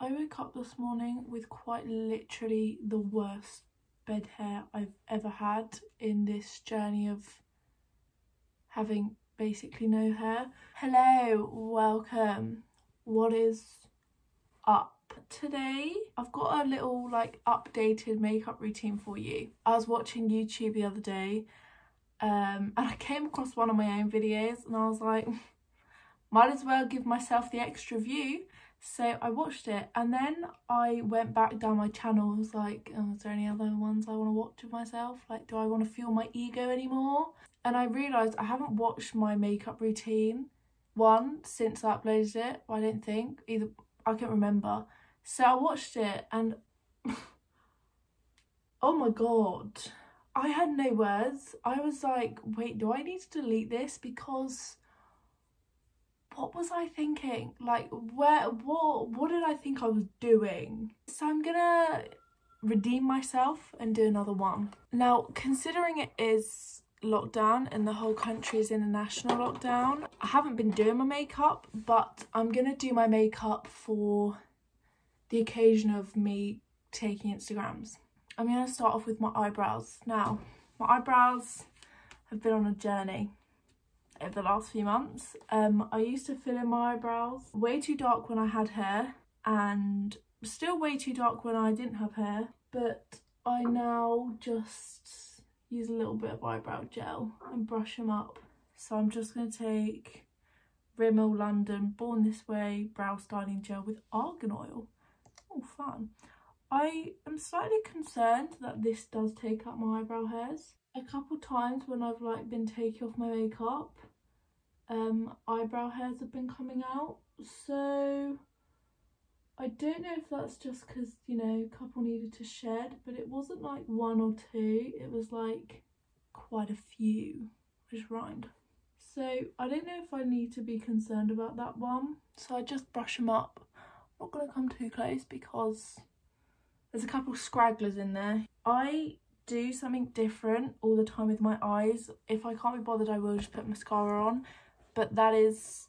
I woke up this morning with quite literally the worst bed hair I've ever had in this journey of having basically no hair. Hello, welcome. What is up today? I've got a little like updated makeup routine for you. I was watching YouTube the other day and I came across one of my own videos and I was like, might as well give myself the extra view. So I watched it and then I went back down my channel. I was like, oh, is there any other ones I want to watch of myself? Like, do I want to feel my ego anymore? And I realised I haven't watched my makeup routine since I uploaded it. I don't think either. I can't remember. So I watched it and oh my god, I had no words. I was like, wait, do I need to delete this? Because what was I thinking? Like, what did I think I was doing? So I'm gonna redeem myself and do another one. Now, considering it is lockdown and the whole country is in a national lockdown, I haven't been doing my makeup, but I'm gonna do my makeup for the occasion of me taking Instagrams. I'm gonna start off with my eyebrows. Now, my eyebrows have been on a journey over the last few months. I used to fill in my eyebrows way too dark when I had hair and still way too dark when I didn't have hair, but I now just use a little bit of eyebrow gel and brush them up. So I'm just going to take Rimmel London Born This Way brow styling gel with argan oil. Oh, fun. I am slightly concerned that this does take up my eyebrow hairs. A couple times when I've like been taking off my makeup, eyebrow hairs have been coming out, so I don't know if that's just because, you know, a couple needed to shed, but it wasn't like one or two, it was like quite a few, which rhymed. So I don't know if I need to be concerned about that one, so I just brush them up. I'm not going to come too close because there's a couple scragglers in there. I do something different all the time with my eyes. If I can't be bothered, I will just put mascara on, but that is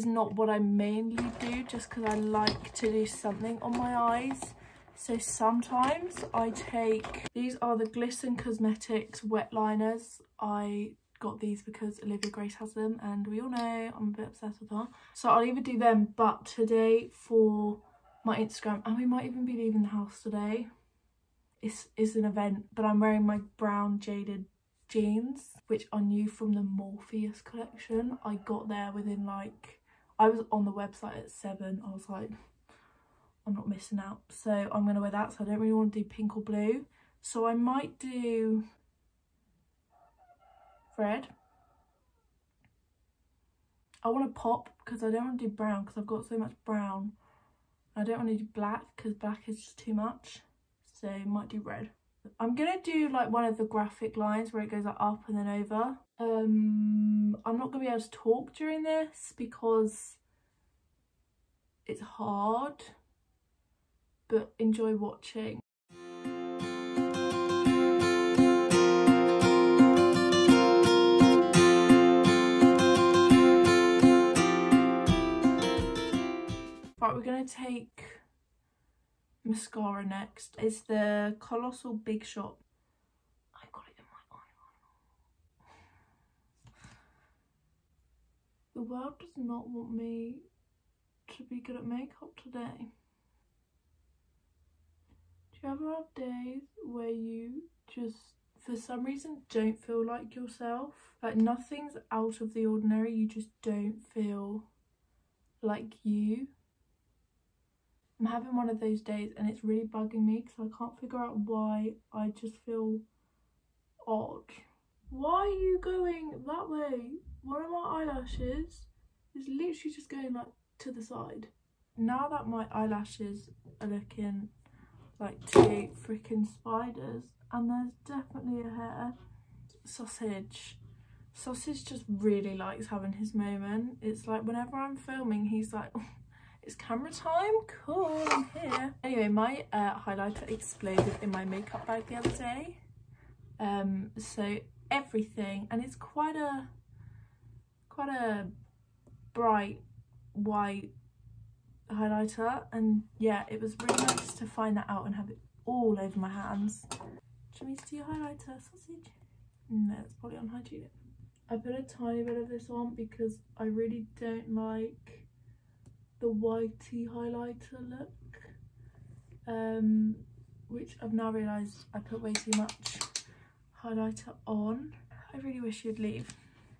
not what I mainly do, just because I like to do something on my eyes. So sometimes I take, these are the Glisten Cosmetics wet liners. I got these because Olivia Grace has them and we all know I'm a bit obsessed with her, so I'll either do them, but today for my Instagram, and we might even be leaving the house today, it's an event, but I'm wearing my brown jaded jeans, which are new from the Morpheus collection. I got there within like, I was on the website at 7. I was like, I'm not missing out, so I'm gonna wear that. So I don't really want to do pink or blue, so I might do red. I want to pop because I don't want to do brown because I've got so much brown. I don't want to do black because black is just too much, so I might do red. I'm gonna do like one of the graphic lines where it goes like up and then over. I'm not gonna be able to talk during this because it's hard, but enjoy watching. Right, we're gonna take mascara next. It's the Colossal Big Shot. I got it in my eyeliner. The world does not want me to be good at makeup today. Do you ever have days where you just, for some reason, don't feel like yourself? Like nothing's out of the ordinary, you just don't feel like you? I'm having one of those days and it's really bugging me because I can't figure out why. I just feel odd. Why are you going that way? One of my eyelashes is literally just going like to the side. Now that my eyelashes are looking like two freaking spiders, and there's definitely a hair. Sausage just really likes having his moment. It's like whenever I'm filming, he's like, oh, it's camera time, cool, I'm here. Anyway, my highlighter exploded in my makeup bag the other day. So everything, and it's quite a bright white highlighter, and yeah, it was really nice to find that out and have it all over my hands. Do you want me to do your highlighter, sausage? No, it's probably unhygienic. I put a tiny bit of this on because I really don't like the whitey highlighter look, which I've now realised I put way too much highlighter on. I really wish you'd leave,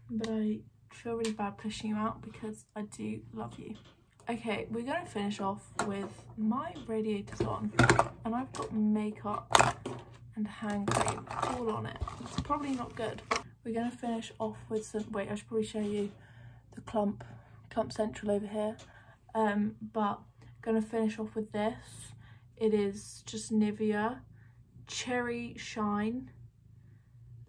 but I feel really bad pushing you out because I do love you. Okay, we're going to finish off with my radiators on, and I've got makeup and hand cream all on it. It's probably not good. We're going to finish off with some, wait, I should probably show you the Clump Central over here, but going to finish off with this. It is just Nivea Cherry Shine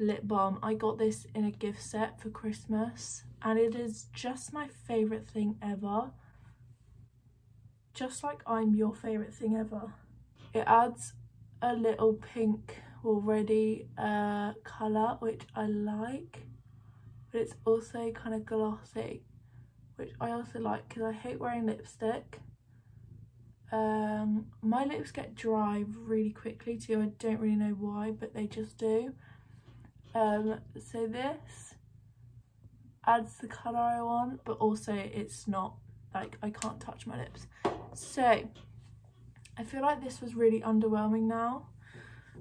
lip balm. I got this in a gift set for Christmas, and it is just my favourite thing ever. Just like I'm your favourite thing ever. It adds a little pink already colour, which I like, but it's also kind of glossy, which I also like because I hate wearing lipstick. My lips get dry really quickly too. I don't really know why, but they just do. So this adds the colour I want, but also it's not like I can't touch my lips. So I feel like this was really underwhelming now.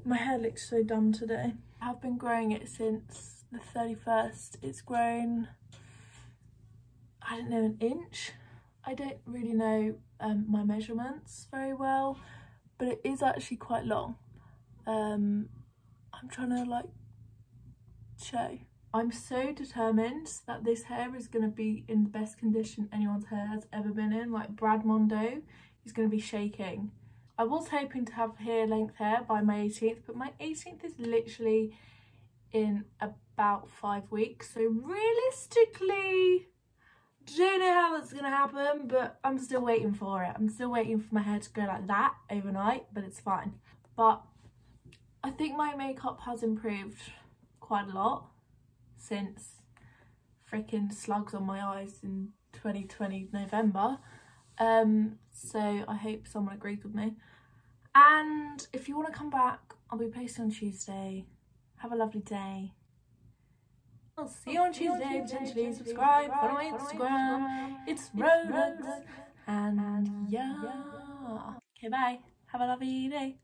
My hair looks so dumb today. I've been growing it since the 31st. It's grown, I don't know, an inch. I don't really know my measurements very well, but it is actually quite long. I'm trying to like show. I'm so determined that this hair is going to be in the best condition anyone's hair has ever been in. Like Brad Mondo is going to be shaking. I was hoping to have hair length hair by my 18th, but my 18th is literally in about 5 weeks. So realistically, don't know how that's going to happen, but I'm still waiting for it. I'm still waiting for my hair to go like that overnight, but it's fine. But I think my makeup has improved quite a lot since freaking slugs on my eyes in 2020 November. So I hope someone agrees with me. And if you want to come back, I'll be posting on Tuesday. Have a lovely day. I'll see you on Tuesday. Potentially subscribe, follow my Instagram. It's ro.lookz. And yeah. Okay, bye. Have a lovely day.